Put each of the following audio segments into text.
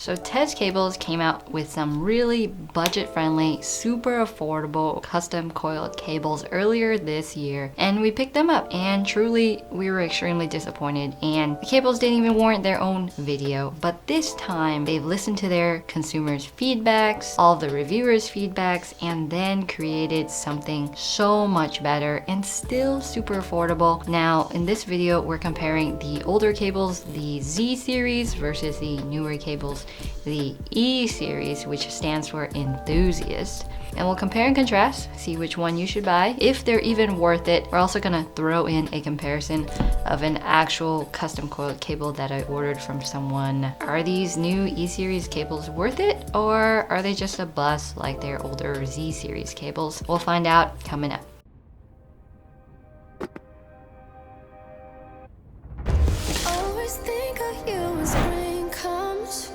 So TezCables came out with some really budget-friendly, super affordable custom coiled cables earlier this year, and we picked them up, and truly we were extremely disappointed, and the cables didn't even warrant their own video. But this time they've listened to their consumers' feedbacks, all of the reviewers' feedbacks, and then created something so much better and still super affordable. Now in this video we're comparing the older cables, the Z series, versus the newer cables, the E series, which stands for enthusiast, and we'll compare and contrast, see which one you should buy, if they're even worth it. We're also gonna throw in a comparison of an actual custom coiled cable that I ordered from someone. Are these new E series cables worth it, or are they just a bust like their older Z series cables? We'll find out coming up. Always think of you when spring comes,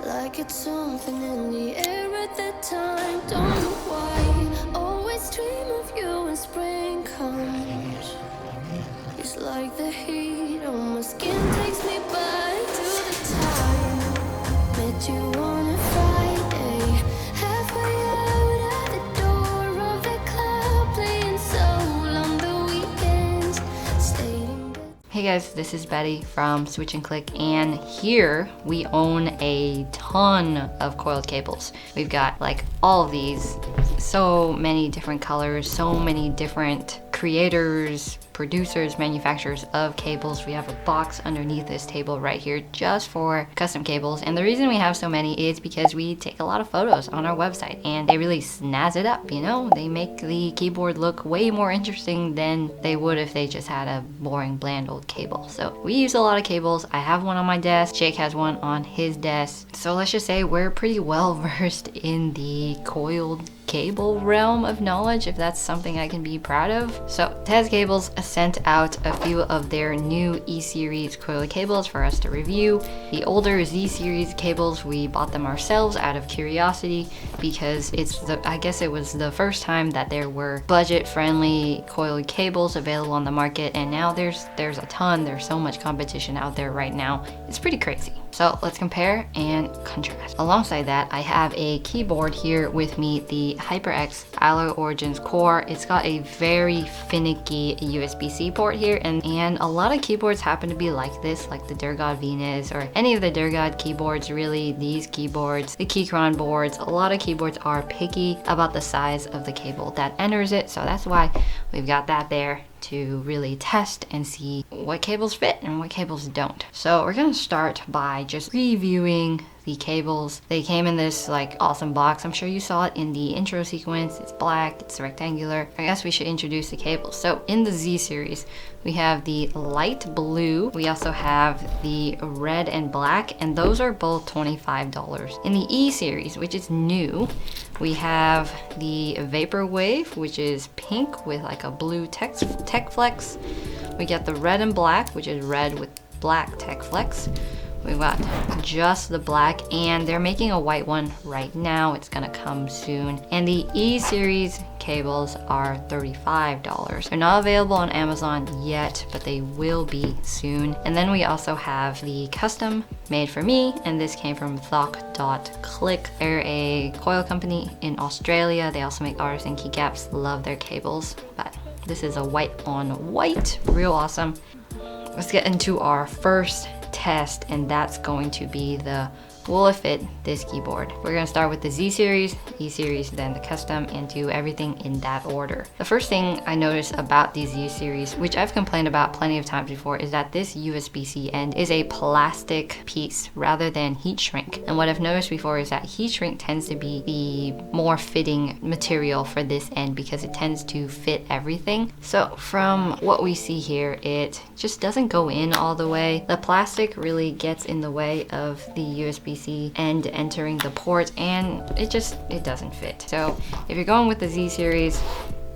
like it's something in the air at that time. Don't know why. Always dream of you when spring comes. It's like the heat on my skin takes me back to the time met you on a Friday, halfway out at the door of the club, playing soul on the weekends, stayed in bed. Hey guys, this is Betty from Switch and Click, and here we own a ton of coiled cables. We've got like all of these, so many different colors, so many different creators, producers, manufacturers of cables. We have a box underneath this table right here just for custom cables, and the reason we have so many is because we take a lot of photos on our website and they really snazz it up, you know? They make the keyboard look way more interesting than they would if they just had a boring, bland old cable. So we use a lot of cables. I have one on my desk, Jake has one on his desk, so let's just say we're pretty well versed in the coiled cable realm of knowledge, if that's something I can be proud of. So TezCables sent out a few of their new E series coiled cables for us to review. The older Z series cables, we bought them ourselves out of curiosity because I guess it was the first time that there were budget friendly coiled cables available on the market, and now there's a ton. There's so much competition out there right now. It's pretty crazy. So let's compare and contrast. Alongside that, I have a keyboard here with me, the HyperX Alloy Origins Core. It's got a very finicky USB-C port here, and a lot of keyboards happen to be like this, like the Durgod Venus or any of the Durgod keyboards. Really, these keyboards, the Keychron boards, a lot of keyboards are picky about the size of the cable that enters it, so that's why we've got that there to really test and see what cables fit and what cables don't. So we're gonna start by just reviewing the cables. They came in this like awesome box. I'm sure you saw it in the intro sequence. It's black, it's rectangular. I guess we should introduce the cables. So in the Z series, we have the light blue. We also have the red and black, and those are both $25. In the E series, which is new, we have the Vaporwave, which is pink with like a blue tech flex. We get the red and black, which is red with black tech flex. We've got just the black, and they're making a white one right now. It's gonna come soon. And the E series cables are $35. They're not available on Amazon yet, but they will be soon. And then we also have the custom made for me, and this came from Click. They're a coil company in Australia. They also make artisan keycaps. Love their cables, but this is a white on white, real awesome. Let's get into our first test, and that's going to be the will it fit this keyboard. We're gonna start with the Z series, E series, then the custom, and do everything in that order. The first thing I noticed about the Z series, which I've complained about plenty of times before, is that this USB-C end is a plastic piece rather than heat shrink. And what I've noticed before is that heat shrink tends to be the more fitting material for this end because it tends to fit everything. So from what we see here, it just doesn't go in all the way. The plastic really gets in the way of the USB-C end entering the port, and it doesn't fit. So if you're going with the Z series,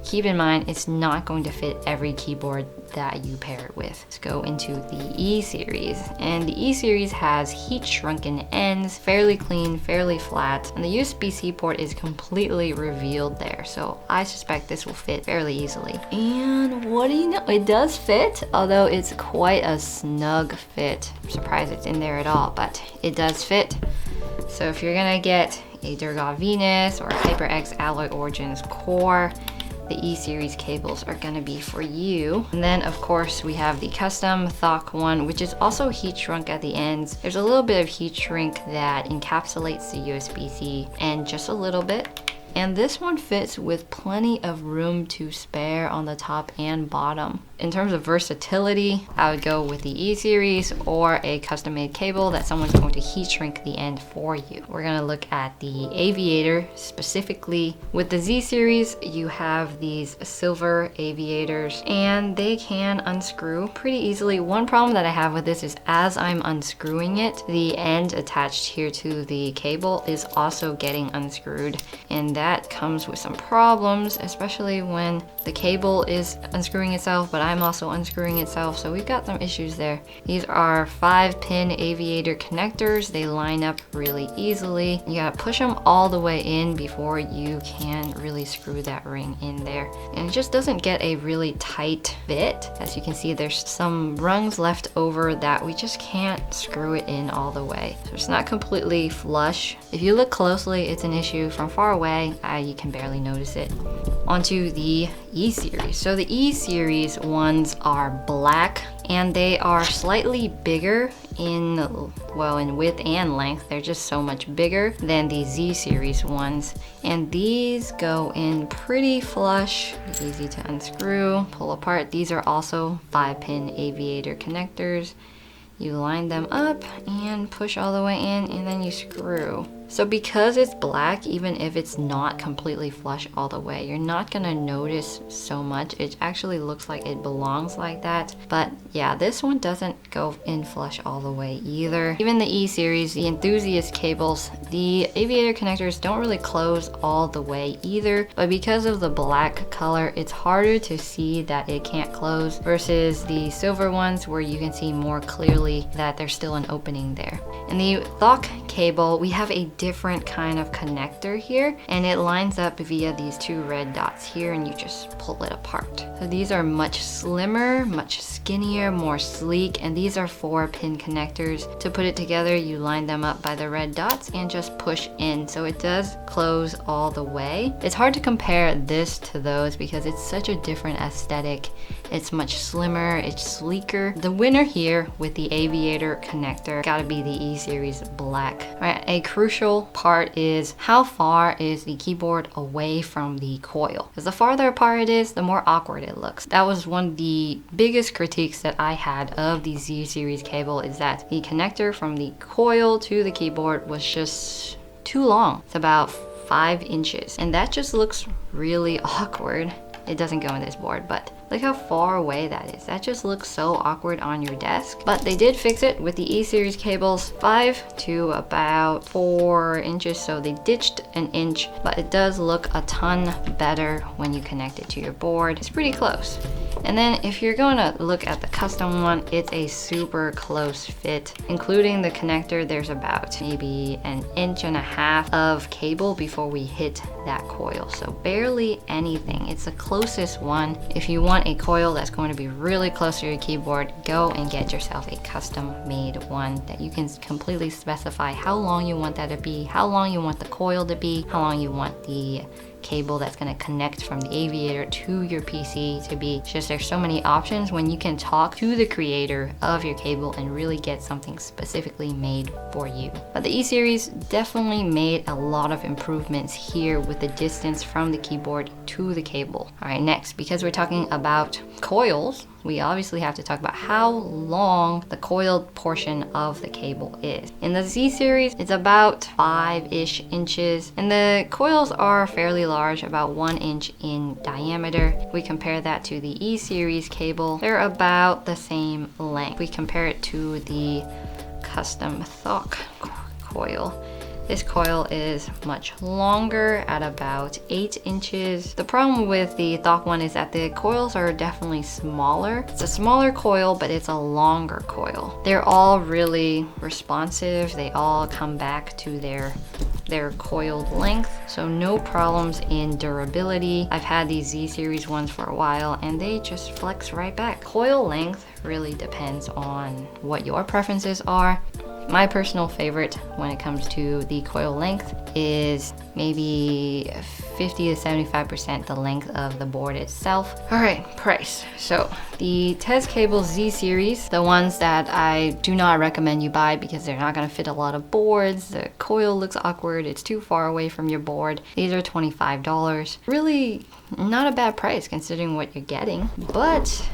keep in mind it's not going to fit every keyboard that you pair it with. Let's go into the E series, and the E series has heat shrunken ends, fairly clean, fairly flat, and the USB-C port is completely revealed there, so I suspect this will fit fairly easily. And what do you know, it does fit, although it's quite a snug fit. I'm surprised it's in there at all, but it does fit. So if you're gonna get a Durga Venus or HyperX Alloy Origins core, the E-series cables are gonna be for you. And then of course we have the custom ThoC one, which is also heat shrunk at the ends. There's a little bit of heat shrink that encapsulates the USB-C and just a little bit. And this one fits with plenty of room to spare on the top and bottom. In terms of versatility, I would go with the E-series or a custom-made cable that someone's going to heat shrink the end for you. We're gonna look at the aviator specifically. With the Z-series, you have these silver aviators and they can unscrew pretty easily. One problem that I have with this is as I'm unscrewing it, the end attached here to the cable is also getting unscrewed, and that comes with some problems, especially when the cable is unscrewing itself, but I'm also unscrewing itself, so we've got some issues there. These are 5-pin aviator connectors. They line up really easily. You gotta push them all the way in before you can really screw that ring in there. And it just doesn't get a really tight fit. As you can see, there's some rungs left over that we just can't screw it in all the way. So it's not completely flush. If you look closely, it's an issue. From far away, you can barely notice it. Onto the E-series. So the E-series ones are black and they are slightly bigger in width and length. They're just so much bigger than the Z-series ones. And these go in pretty flush, easy to unscrew, pull apart. These are also 5-pin aviator connectors. You line them up and push all the way in, and then you screw. So because it's black, even if it's not completely flush all the way, you're not gonna notice so much. It actually looks like it belongs like that. But yeah, this one doesn't go in flush all the way either. Even the E-series, the enthusiast cables, the aviator connectors don't really close all the way either. But because of the black color, it's harder to see that it can't close versus the silver ones where you can see more clearly that there's still an opening there. In the ThoC cable, we have a different kind of connector here, and it lines up via these 2 red dots here, and you just pull it apart. So these are much slimmer, much skinnier, more sleek, and these are 4-pin connectors. To put it together, you line them up by the red dots and just push in, so it does close all the way. It's hard to compare this to those because it's such a different aesthetic. It's much slimmer, it's sleeker. The winner here with the aviator connector gotta be the E-series black. All right, a crucial part is how far is the keyboard away from the coil, because the farther apart it is, the more awkward it looks. That was one of the biggest critiques that I had of the Z-series cable, is that the connector from the coil to the keyboard was just too long. It's about 5 inches, and that just looks really awkward. It doesn't go in this board, but look how far away that is. That just looks so awkward on your desk. But they did fix it with the E-series cables, 5 to about 4 inches. So they ditched an inch, but it does look a ton better when you connect it to your board. It's pretty close. And then if you're going to look at the custom one, it's a super close fit. Including the connector, there's about maybe 1.5 inches of cable before we hit that coil. So barely anything. It's the closest one. If you want a coil that's going to be really close to your keyboard, go and get yourself a custom made one that you can completely specify how long you want that to be, how long you want the coil to be, how long you want the cable that's going to connect from the aviator to your PC to be. It's just there's so many options when you can talk to the creator of your cable and really get something specifically made for you. But the E-series definitely made a lot of improvements here with the distance from the keyboard to the cable. All right, next, because we're talking about coils, we obviously have to talk about how long the coiled portion of the cable is. In the Z-series, it's about 5-ish inches, and the coils are fairly large, about 1 inch in diameter. We compare that to the E-series cable, they're about the same length. We compare it to the custom ThoC coil. This coil is much longer at about 8 inches. The problem with the Thok one is that the coils are definitely smaller. It's a smaller coil, but it's a longer coil. They're all really responsive. They all come back to their coiled length, so no problems in durability. I've had these Z series ones for a while and they just flex right back. Coil length really depends on what your preferences are. My personal favorite when it comes to the coil length is maybe 50 to 75% the length of the board itself. All right, price. So the TezCables Z series, the ones that I do not recommend you buy because they're not gonna fit a lot of boards. The coil looks awkward, it's too far away from your board. These are $25. Really not a bad price considering what you're getting, but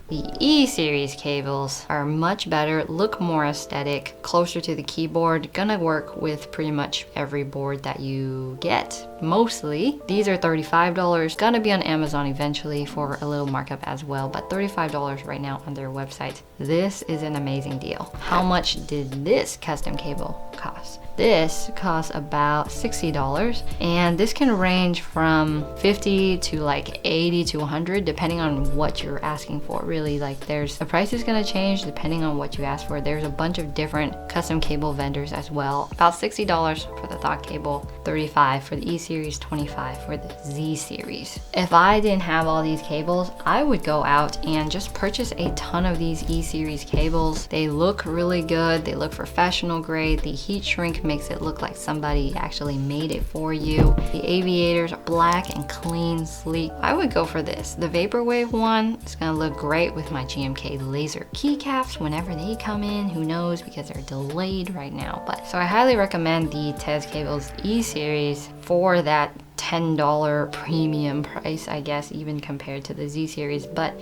the E-series cables are much better, look more aesthetic, closer to the keyboard, gonna work with pretty much every board that you get, mostly. These are $35, gonna be on Amazon eventually for a little markup as well, but $35 right now on their website. This is an amazing deal. How much did this custom cable cost? This costs about $60, and this can range from 50 to like 80 to 100 depending on what you're asking for. Really, like the price is gonna change depending on what you ask for. There's a bunch of different custom cable vendors as well. About $60 for the Thok cable, $35 for the E series, $25 for the Z series. If I didn't have all these cables, I would go out and just purchase a ton of these E series cables. They look really good, they look professional grade. The heat shrink makes it look like somebody actually made it for you. The aviators are black and clean, sleek. I would go for this. The Vaporwave one is gonna look great with my GMK laser keycaps whenever they come in. Who knows, because they're delayed right now. But so I highly recommend the TezCables E series for that $10 premium price, I guess, even compared to the Z series. But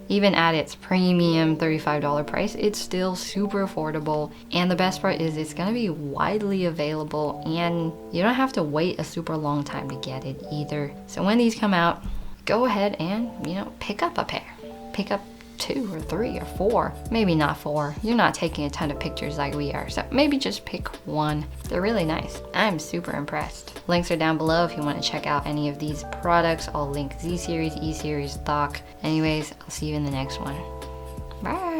even at its premium $35 price, it's still super affordable. And the best part is it's gonna be widely available and you don't have to wait a super long time to get it either. So when these come out, go ahead and, pick up a pair. Pick up 2 or 3 or 4, maybe not 4. You're not taking a ton of pictures like we are, so maybe just pick 1. They're really nice. I'm super impressed. Links are down below if you want to check out any of these products. I'll link Z series, E series, Thok. Anyways, I'll see you in the next one. Bye.